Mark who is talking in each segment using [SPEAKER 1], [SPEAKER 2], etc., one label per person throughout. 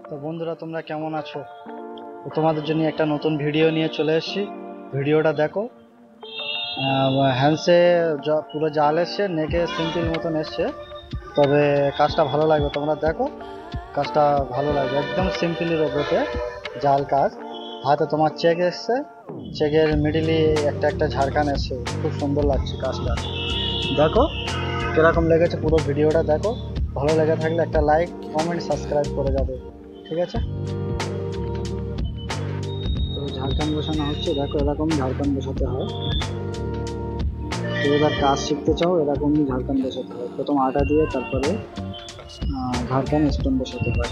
[SPEAKER 1] তো বন্ধুরা, তোমরা কেমন আছো? তো তোমাদের জন্য একটা নতুন ভিডিও নিয়ে চলে এসেছি। ভিডিওটা দেখো। হ্যান্ডসে পুরো জাল এসছে, নেকে সিম্পল মতন এসছে, তবে কাজটা ভালো লাগবে। তোমরা দেখো, কাজটা ভালো লাগবে। একদম সিম্পলের ওপরে জাল কাজ। হাতে তোমার চেক এসছে, চেকের মিডিলে একটা একটা ঝাড়খান এসছে। খুব সুন্দর লাগছে কাজটা। দেখো কিরকম লেগেছে, পুরো ভিডিওটা দেখো। ভালো লেগে থাকলে একটা লাইক, কমেন্ট, সাবস্ক্রাইব করে যাবে, ঠিক আছে? তো ঝাড়খান বসানো হচ্ছে, দেখো এরকম ঝাড়খান বসাতে হয়। তো এবার কাজ শিখতে চাও, এরকমই ঝাড়খান বসাতে হয়। প্রথম আটা দিয়ে তারপরে ঝাড়খান স্টোন বসাতে হয়,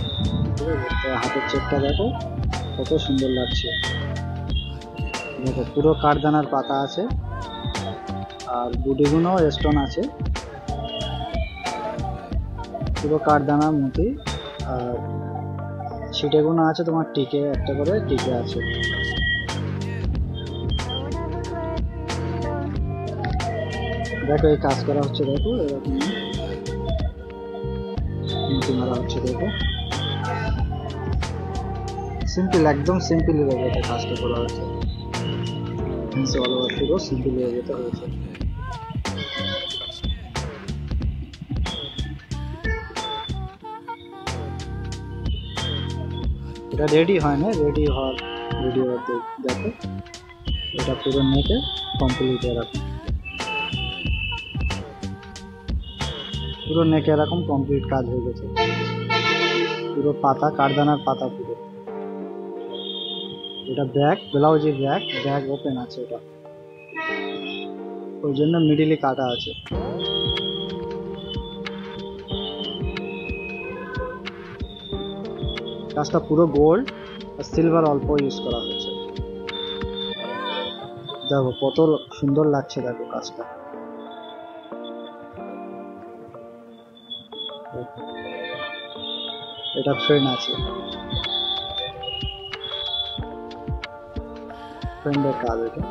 [SPEAKER 1] ঠিক আছে? তো হাতের চেকটা দেখো কত সুন্দর লাগছে। দেখো পুরো কাঠদানার পাতা আছে, আর বুটিগুলো স্টোন আছে, পুরো কাঠদানার মতি। আর ছিটেগুলো আছে তোমার টিকে, একটা করে টিকে আছে। দেখো এই কাজ করা হচ্ছে, দেখো এরকম মতি মারা হচ্ছে। দেখো সিম্পল, একদম সিম্পল ভাবে কাজটা করা হয়েছে। অল ওভার পুরো সিম্পল ভাবে হয়েছে। এটা রেডি হয় না, রেডি হওয়ার ভিডিও দেখো। এটা পুরো নেটে কমপ্লিট এরকম, পুরো নেকে এরকম কমপ্লিট কাজ হয়ে গেছে। পুরো পাতা, কাঠদানার পাতা পুরো। এটা ব্যাক, ব্লাউজের ব্যাক ওপেন আছে এটা, ওই জন্য মিডিলে কাটা আছে। কাজটা পুরো গোল্ড আর সিলভার অল্প ইউজ করা হয়েছে। দেখো কত সুন্দর লাগছে, দেখো কাজটা। এটা ফ্রেম আছে, ফ্রেন্ডের কাজ এটা।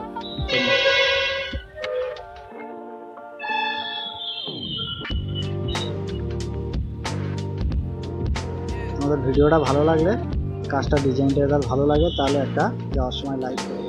[SPEAKER 1] আমাদের ভিডিওটা ভালো লাগলে, কাজটা ডিজাইনটা ভালো লাগে, তাহলে একটা যাওয়ার সময় লাইক করবে।